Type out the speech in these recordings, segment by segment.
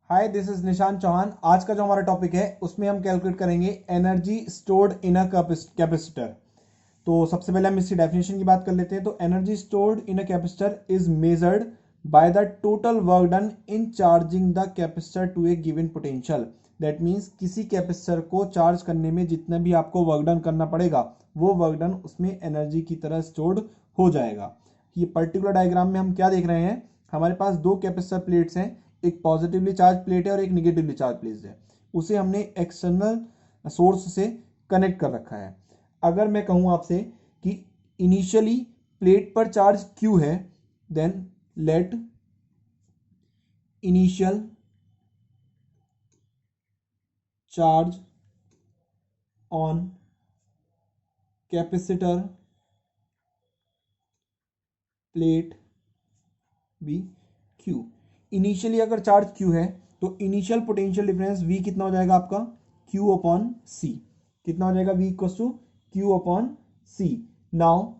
Hi, this is निशान चौहान। आज का जो हमारा टॉपिक है उसमें हम कैलकुलेट करेंगे energy stored in a capacitor. तो सबसे पहले हम इसकी डेफिनेशन की बात कर लेते हैं। तो energy stored in a capacitor is measured by the total work done in charging the capacitor to a given potential. That means किसी कैपेसिटर को चार्ज करने में जितना भी आपको वर्क डन करना पड़ेगा वो वर्क डन उसमें एनर्जी की तरह स्टोर्ड हो जाएगा। ये पर्टिकुलर डायग्राम में हम क्या देख रहे हैं, हमारे पास दो कैपेसिटर प्लेट्स हैं, एक पॉजिटिवली चार्ज प्लेट है और एक निगेटिवली चार्ज प्लेट है। उसे हमने एक्सटर्नल सोर्स से कनेक्ट कर रखा है। अगर मैं कहूं आपसे कि इनिशियली प्लेट पर चार्ज Q है, then let initial charge on capacitor plate be Q। Initially अगर चार्ज Q है तो इनिशियल पोटेंशियल डिफरेंस V कितना हो जाएगा आपका Q अपॉन C। कितना हो जाएगा V equal to Q upon C। Now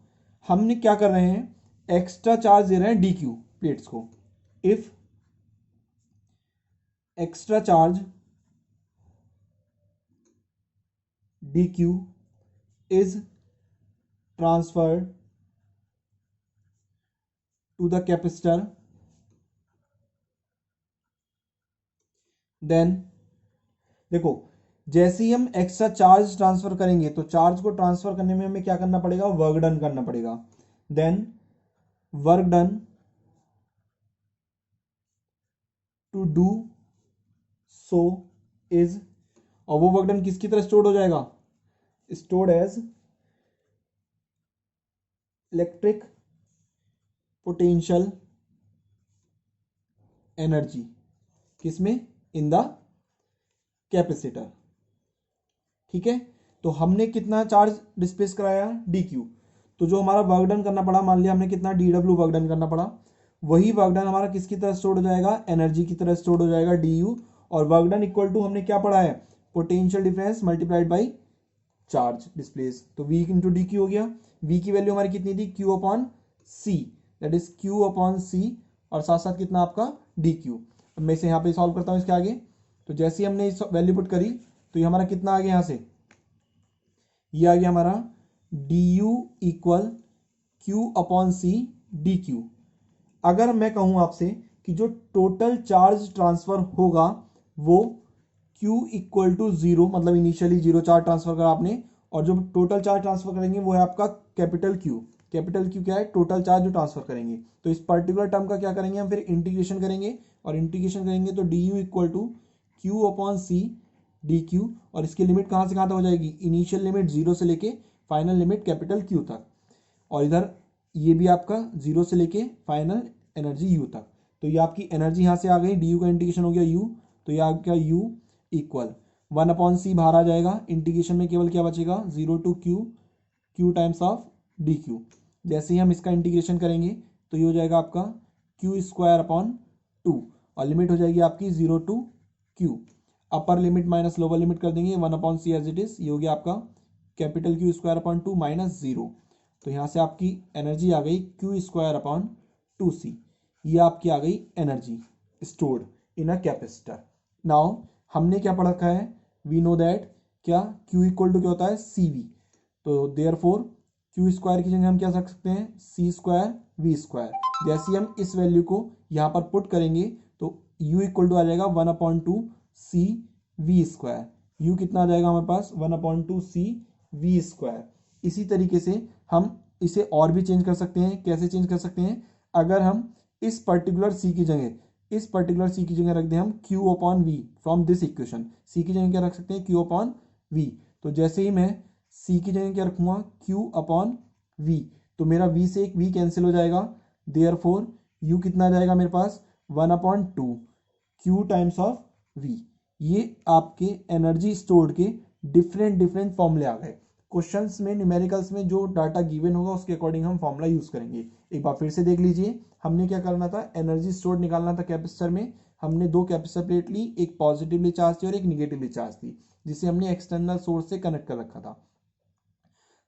हमने क्या कर रहे हैं, एक्स्ट्रा चार्ज दे रहे हैं DQ प्लेट्स को। If extra charge DQ is transferred to the capacitor, then देखो, जैसे ही हम एक्स्ट्रा चार्ज ट्रांसफर करेंगे तो चार्ज को ट्रांसफर करने में हमें क्या करना पड़ेगा, वर्क डन करना पड़ेगा। Then work done to do so is, और वो वर्क डन किसकी तरह स्टोर्ड हो जाएगा, stored as electric potential energy. किसमें, इन द कैपेसिटर। ठीक है, तो हमने कितना चार्ज डिस्प्लेस कराया, DQ। तो जो हमारा वर्क डन करना पड़ा, मान लिया हमने कितना DW वर्क डन करना पड़ा, वही वर्क डन हमारा किसकी तरह स्टोर हो जाएगा, एनर्जी की तरह स्टोर हो जाएगा DU। और वर्क डन इक्वल टू हमने क्या पढ़ा है, potential difference multiplied by charge displace. तो V इंटू DQ हो गया। V की वैल्यू हमारी कितनी थी, Q upon C, that is Q upon C, और साथ साथ कितना आपका DQ। अब मैं इसे यहाँ पे सॉल्व करता हूँ इसके आगे। तो जैसे ही हमने इस वैल्यू पुट करी तो ये हमारा कितना आ गया, यहाँ से ये आ गया हमारा du equal Q upon C DQ। अगर मैं कहूं आपसे कि जो टोटल चार्ज ट्रांसफर होगा वो Q इक्वल टू जीरो, मतलब इनिशियली जीरो चार्ज ट्रांसफर करा आपने, और जो टोटल चार्ज ट्रांसफर करेंगे वो है आपका कैपिटल Q। कैपिटल Q क्या है, टोटल चार्ज जो ट्रांसफर करेंगे। तो इस पर्टिकुलर टर्म का क्या करेंगे हम, फिर इंटीग्रेशन करेंगे, और इंटीग्रेशन करेंगे तो du equal to Q upon C DQ। और इसकी लिमिट कहाँ से कहाँ तक हो जाएगी, इनिशियल लिमिट जीरो से लेके फाइनल लिमिट कैपिटल Q तक, और इधर ये भी आपका जीरो से लेके फाइनल एनर्जी U तक। तो ये आपकी एनर्जी यहाँ से आ गई, DU का इंटीग्रेशन हो गया U, तो ये आपका U इक्वल 1/C बाहर आ जाएगा। इंटीग्रेशन में केवल क्या बचेगा, 0 to Q times of DQ। जैसे ही हम इसका इंटीग्रेशन करेंगे तो ये हो जाएगा आपका Q स्क्वायर अपॉन 2, और लिमिट हो जाएगी आपकी 0 to Q। Upper limit minus lower limit कर देंगे, 1/C एज इट इज, ये हो गया आपका capital Q square upon 2 minus 0। तो यहाँ से आपकी एनर्जी आ गई Q स्क्वायर अपॉन 2C। ये आपकी आ गई energy stored in a capacitor. Now हमने क्या पढ़ रखा है, वी नो दैट क्या Q इक्वल टू क्या होता है, CV। तो देयर फोर Q स्क्वायर की जगह हम क्या रख सकते हैं, C स्क्वायर V स्क्वायर। जैसे ही हम इस वैल्यू को यहाँ पर पुट करेंगे तो U इक्वल टू आ जाएगा 1/2C V स्क्वायर। U कितना आ जाएगा हमारे पास, 1/2C V स्क्वायर। इसी तरीके से हम इसे और भी चेंज कर सकते हैं। कैसे चेंज कर सकते हैं, अगर हम इस पर्टिकुलर C की जगह रख दें हम Q upon V from this equation. C की जगह क्या रख सकते हैं, Q अपॉन V। तो जैसे ही मैं C की जगह क्या रखूंगा, Q अपॉन V, तो मेरा V से एक V कैंसिल हो जाएगा। देयर फोर U कितना आ जाएगा मेरे पास, 1/2 Q टाइम्स ऑफ V। ये आपके एनर्जी स्टोर्ड के डिफरेंट फॉर्मूले आ गए। क्वेश्चंस में, न्यूमेरिकल्स में जो डाटा गिवन होगा उसके अकॉर्डिंग हम फॉर्मूला यूज करेंगे। एक बार फिर से देख लीजिए, हमने क्या करना था, एनर्जी स्टोर्ड निकालना था कैपेसिटर में। हमने दो कैपेसिटर प्लेट ली, एक पॉजिटिवली चार्ज थी और एक निगेटिवली चार्ज थी, जिसे हमने एक्सटर्नल सोर्स से कनेक्ट कर रखा था।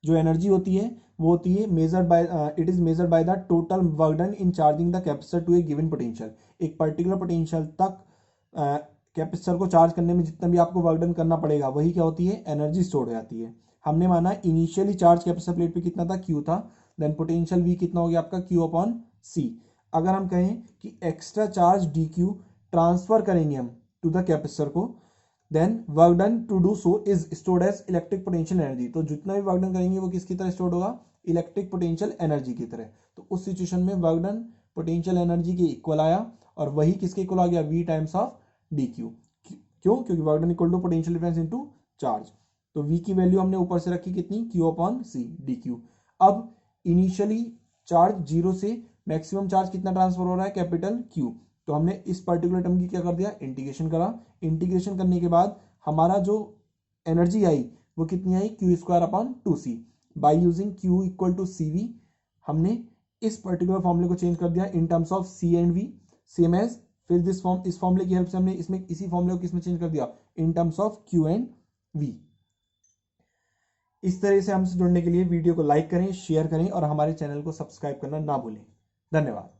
जो एनर्जी होती है वो होती है measured by, it is measured by the total work done in charging the capacitor to a given potential. एक पर्टिकुलर पोटेंशियल तक कैपेसिटर को चार्ज करने में जितना भी आपको वर्क डन करना पड़ेगा वही क्या होती है, एनर्जी स्टोर हो जाती है। हमने माना इनिशियली चार्ज कैपेसिटर प्लेट पे कितना था, क्यू था, देन पोटेंशियल वी कितना हो गया आपका, क्यू अपॉन सी। अगर हम कहें कि extra charge D Q transfer करेंगे हम टू द कैपेसिटर को, then work done to do so is stored as electric potential energy. तो जितना भी वर्क डन करेंगे वो किसकी तरह स्टोर्ड होगा, इलेक्ट्रिक पोटेंशियल एनर्जी की तरह। तो उस सिचुएशन में वर्क डन पोटेंशियल एनर्जी के इक्वल आया, और वही किसके इक्वल आ गया, V times of D Q. क्यों, क्योंकि work done equal to potential difference into charge. तो वी की वैल्यू हमने ऊपर से रखी कितनी, Q upon C D Q. अब इनिशियली चार्ज जीरो से मैक्सिमम चार्ज कितना ट्रांसफर हो रहा है, कैपिटल क्यू। तो हमने इस पर्टिकुलर टर्म की क्या कर दिया, इंटीग्रेशन करा। इंटीग्रेशन करने के बाद हमारा जो एनर्जी आई वो कितनी आई, Q square upon two C. By using Q equal to C V हमने इस पर्टिकुलर फॉर्मूले को चेंज कर दिया in terms of C and V, same as. फिर इस फॉर्मूले की हेल्प से हमने इसमें इसी फॉर्मूले को किसमें चेंज कर दिया, in terms of Q and V. इस तरह से हमसे जुड़ने के लिए वीडियो को लाइक करें, शेयर करें और हमारे चैनल को सब्सक्राइब करना ना भूलें। धन्यवाद।